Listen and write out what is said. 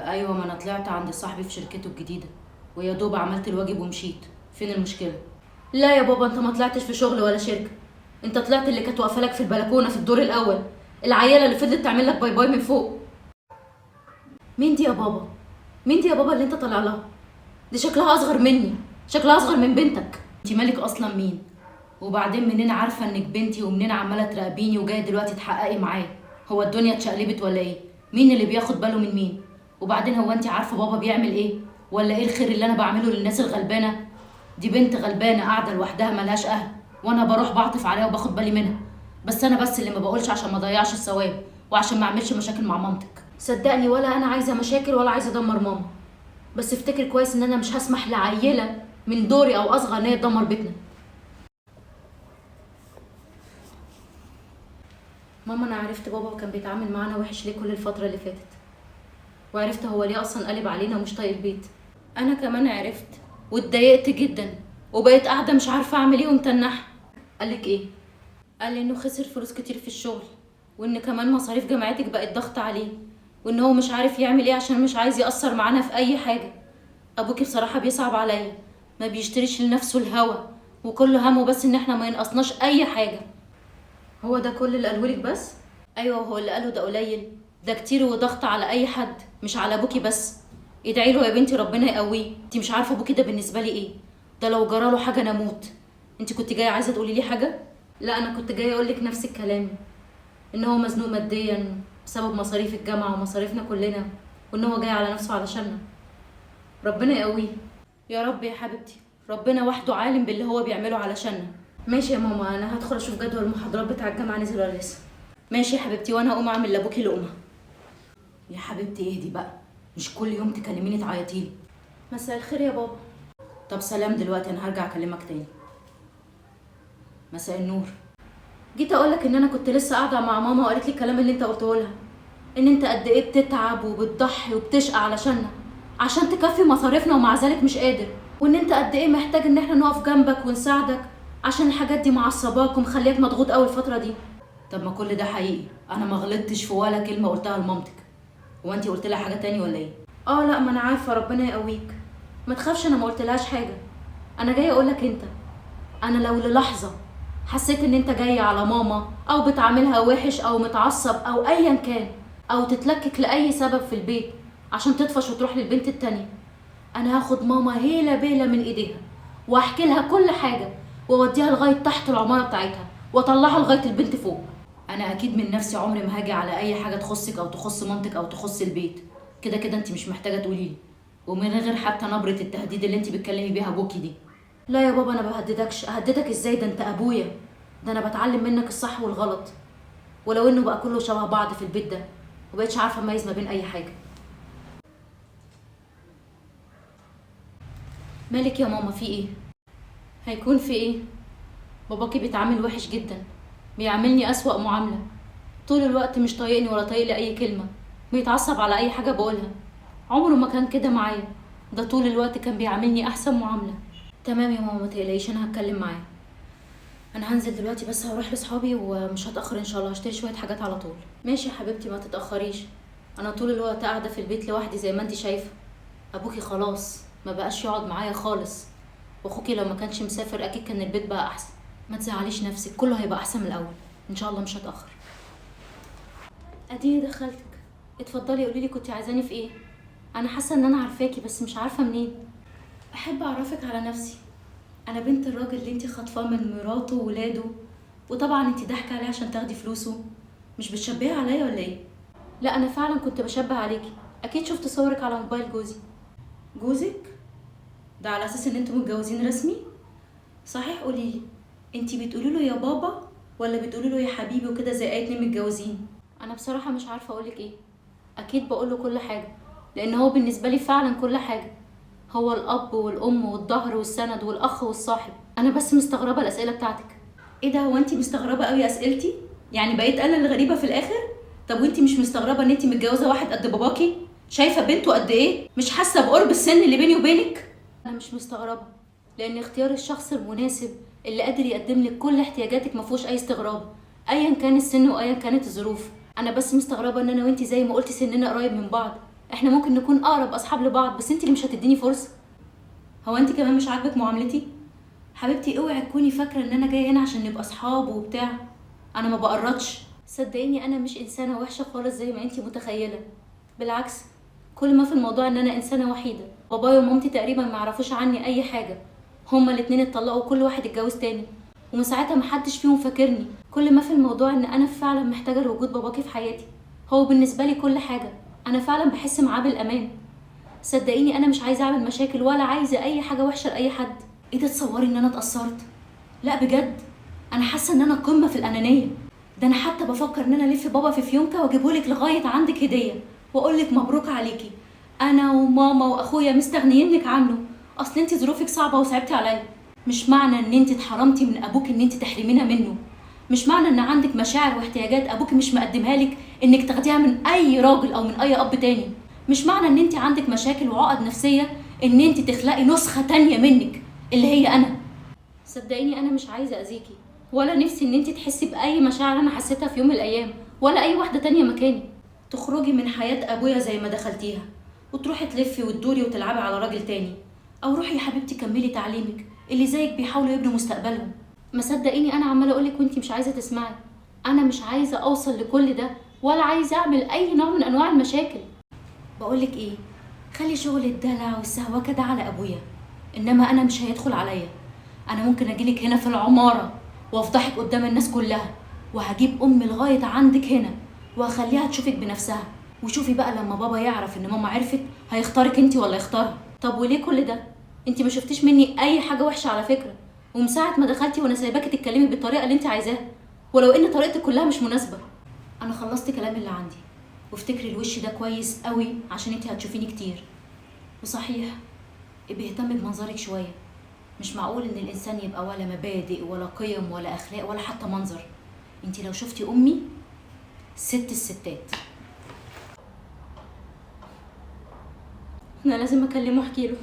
ايوه، ما انا طلعت عند صاحبي في شركته الجديده ويا دوب عملت الواجب ومشيت. فين المشكله؟ لا يا بابا، انت ما طلعتش في شغل ولا شركه. انت طلعت اللي كانت واقفه لك في البلكونه في الدور الاول، العياله اللي فضلت تعمل لك باي باي من فوق. مين دي يا بابا؟ مين دي يا بابا اللي انت طالع لها؟ دي شكلها اصغر مني، شكلها اصغر من بنتك. انت مالك اصلا مين؟ وبعدين منين عارفه انك بنتي ومنين عماله تراقبيني وجايه دلوقتي تحققي معايا؟ هو الدنيا اتشقلبت ولا ايه؟ مين اللي بياخد باله من مين؟ وبعدين هو انت عارفه بابا بيعمل ايه؟ ولا ايه الخير اللي انا بعمله للناس الغلبانه؟ دي بنت غلبانه قاعده لوحدها ملهاش اهل، وانا بروح بعطف عليها وباخد بالي منها. بس انا بس اللي ما بقولش عشان ما اضيعش الثواب وعشان ما اعملش مشاكل مع مامتك. صدقني ولا انا عايزه مشاكل ولا عايزه ادمر ماما، بس افتكر كويس ان انا مش هسمح لعيله من دوري او اصغر ان هي تدمر بيتنا. ماما، انا عرفت بابا كان بيتعامل معانا وحش ليه كل الفتره اللي فاتت، وعرفت هو ليه اصلا قلب علينا ومش طايق البيت. انا كمان عرفت واتضايقت جدا، وبقيت قاعده مش عارفه اعمل ايه ومتنحه. قالك ايه؟ قال لي انه خسر فلوس كتير في الشغل، وان كمان مصاريف جامعتك بقت ضغط عليه، وان هو مش عارف يعمل ايه عشان مش عايز يأثر معانا في اي حاجه. ابوكي بصراحه بيصعب عليا، ما بيشتريش لنفسه الهوا، وكل همه بس ان احنا ما ينقصناش اي حاجه. هو ده كل اللي قالهولك بس؟ ايوه، هو اللي قاله ده قليل؟ ده كتير وضغط على اي حد، مش على ابوكي بس. ادعي له يا بنتي ربنا يقويه. انت مش عارفه ابوكي ده بالنسبه لي ايه، ده لو جراله حاجه انا اموت. انت كنت جايه عايزه تقولي لي حاجه؟ لا، انا كنت جايه اقول لك نفس الكلام، ان هو مزنوق ماديا بسبب مصاريف الجامعه ومصاريفنا كلنا، وان هو جاي على نفسه علشاننا. ربنا يقويه. يا رب يا حبيبتي، ربنا وحده عالم باللي هو بيعمله علشاننا. ماشي يا ماما، انا هدخل اشوف جدول المحاضرات بتاع الجامعه نزل ولا لسه. ماشي يا حبيبتي، وانا هقوم اعمل لابوكي لقمه. يا حبيبتي اهدي بقى، مش كل يوم تكلميني تعيطيلي. مساء الخير يا بابا. طب سلام دلوقتي، انا هرجع اكلمك تاني. مساء النور. جيت اقولك ان انا كنت لسه قاعده مع ماما وقالت لي الكلام اللي انت قلته لها، ان انت قد ايه بتتعب وبتضحي وبتشقى علشاننا عشان تكفي مصاريفنا ومع ذلك مش قادر، وان انت قد ايه محتاج ان احنا نقف جنبك ونساعدك عشان الحاجات دي معصباك ومخليك مضغوط قوي الفتره دي. طب ما كل ده حقيقي، انا ما غلطتش في ولا كلمه قلتها لمامتك. هو انت قلت لها حاجه تاني ولا ايه؟ لا، ما انا عارفه، ربنا يقويك. ما تخافش، انا ما قلتلهاش حاجه. انا جايه اقولك انت، انا لو للحظه حسيت ان انت جاي على ماما او بتعاملها وحش او متعصب او ايا كان، او تتلكك لاي سبب في البيت عشان تطفش وتروح للبنت التانية، انا هاخد ماما هيله بيله من ايديها واحكي لها كل حاجه، واوديها لغايه تحت العماره بتاعتها واطلعها لغايه البنت فوق. انا اكيد من نفسي عمري ما هاجي على اي حاجه تخصك او تخص مامتك او تخص البيت. كده كده انت مش محتاجه تقوليلي، ومن غير حتى نبره التهديد اللي انت بتكلمي بيها ابوكي دي. لا يا بابا، انا بهددكش. اهددك ازاي؟ ده انت ابويا، ده انا بتعلم منك الصح والغلط، ولو انه بقى كله شبه بعض في البيت ده وبقيتش عارفه اميز ما بين اي حاجه. مالك يا ماما، في ايه؟ هيكون في ايه؟ باباكي بيتعامل وحش جدا، بيعاملني اسوأ معامله، طول الوقت مش طايقني ولا طايق لي اي كلمه، بيتعصب على اي حاجه بقولها. عمره ما كان كده معايا، ده طول الوقت كان بيعاملني احسن معامله. تمام يا ماما، ما تقلقيش، انا هتكلم معاه. انا هنزل دلوقتي بس هروح لاصحابي ومش هتاخر ان شاء الله، هشتري شويه حاجات على طول. ماشي يا حبيبتي، ما تتاخريش. انا طول الوقت قاعده في البيت لوحدي زي ما انت شايفه. ابوكي خلاص ما بقاش يقعد معايا خالص، واخوكي لو ما كانش مسافر اكيد كان البيت بقى احسن. ما تزعليش نفسك، كله هيبقى احسن من الاول ان شاء الله، مش هتاخر. اديني دخلتك، اتفضلي قولي لي كنتي عايزاني في ايه. انا حاسه ان انا عارفاكي بس مش عارفه منين. احب اعرفك على نفسي، انا بنت الراجل اللي انتي خاطفاه من مراته وولاده، وطبعا انتي ضحكه عليه عشان تاخدي فلوسه. مش بتشبهي عليا ولا ايه؟ لا، انا فعلا كنت بشبه عليكي، اكيد شفت صورك على موبايل جوزي. جوزك ده على اساس ان انتوا متجوزين رسمي؟ صحيح قوليلي، انتي بتقولي له يا بابا ولا بتقولي له يا حبيبي وكده زي اي اتنين متجوزين؟ انا بصراحه مش عارفه اقولك ايه. اكيد بقول له كل حاجه، لان هو بالنسبه لي فعلا كل حاجه. هو الاب والام والظهر والسند والاخ والصاحب. انا بس مستغربه الاسئله بتاعتك. ايه ده، هو انتي مستغربه قوي اسئلتي؟ يعني بقيت انا الغريبه في الاخر؟ طب وانتي مش مستغربه ان انتي متجوزه واحد قد باباكي؟ شايفه بنته قد ايه؟ مش حاسه بقرب السن اللي بيني وبينك؟ انا مش مستغربه، لان اختيار الشخص المناسب اللي قادر يقدم لك كل احتياجاتك ما فيهوش اي استغراب، ايا كان السن وايا كانت الظروف. انا بس مستغربه ان انا وانتي زي ما قلتي سننا قريب من بعض، احنا ممكن نكون اقرب اصحاب لبعض، بس انت اللي مش هتديني فرصه. هو انت كمان مش عاجبك معاملتي؟ حبيبتي اوعي تكوني فاكره ان انا جايه هنا عشان نبقى اصحاب وبتاع. انا ما بقرطش. صدقيني انا مش انسانه وحشه خالص زي ما انت متخيله. بالعكس، كل ما في الموضوع ان انا انسانه وحيده. بابايا ومامتي تقريبا ما يعرفوش عني اي حاجه. هما الاتنين اتطلقوا وكل واحد اتجوز تاني، ومن ساعتها محدش فيهم فاكرني. كل ما في الموضوع ان انا فعلا محتاجه لوجود باباكي في حياتي. هو بالنسبه لي كل حاجه. انا فعلا بحس معاه بالامان. صدقيني انا مش عايزه اعمل مشاكل ولا عايزه اي حاجه وحشه لاي حد. ايه ده، تصوري ان انا اتاثرت؟ لا بجد، انا حاسه ان انا قمه في الانانيه. ده انا حتى بفكر ان انا الف بابا في فيونكه واجيبهولك لغايه عندك هديه، واقول لك مبروك عليكي. انا وماما واخويا مستغنيينك عنه. اصل انت ظروفك صعبه وصعبتي عليا. مش معنى ان انت اتحرمتي من ابوك ان انت تحرمينا منه. مش معنى ان عندك مشاعر واحتياجات ابوك مش مقدمها لك انك تاخديها من اي راجل او من اي اب تاني. مش معنى ان انت عندك مشاكل وعقد نفسيه ان انت تخلقي نسخه تانيه منك اللي هي انا. صدقيني انا مش عايزه اذيكي، ولا نفسي ان انت تحسي باي مشاعر انا حسيتها في يوم من الايام، ولا اي واحده تانية مكاني. تخرجي من حياه ابويا زي ما دخلتيها، وتروحي تلفي وتدوري وتلعبي على راجل تاني، او روحي يا حبيبتي كملي تعليمك. اللي زيك بيحاولوا يبنوا مستقبلهم. ما صدقيني انا عماله اقولك وانتي مش عايزه تسمعي. انا مش عايزه اوصل لكل ده، ولا عايزه اعمل اي نوع من انواع المشاكل. بقولك ايه، خلي شغل الدلع والسهوكه ده على ابويا، انما انا مش هيدخل عليا. انا ممكن اجيلك هنا في العماره وافضحك قدام الناس كلها، وهجيب امي لغايه عندك هنا وهخليها تشوفك بنفسها. وشوفي بقى لما بابا يعرف ان ماما عرفت هيختارك انت ولا يختارها. طب وليه كل ده؟ انت ما شفتيش مني اي حاجه وحشه على فكره، ومن ساعه ما دخلتي وانا سايباكي تتكلمي بالطريقه اللي انت عايزاها، ولو ان طريقتك كلها مش مناسبه. انا خلصت كلام اللي عندي، وافتكري الوش ده كويس قوي عشان انت هتشوفيني كتير. وصحيح بيهتم بمنظرك شويه. مش معقول ان الانسان يبقى ولا مبادئ ولا قيم ولا اخلاق ولا حتى منظر. انت لو شفتي امي ست الستات. انا لازم اكلمه واحكيله.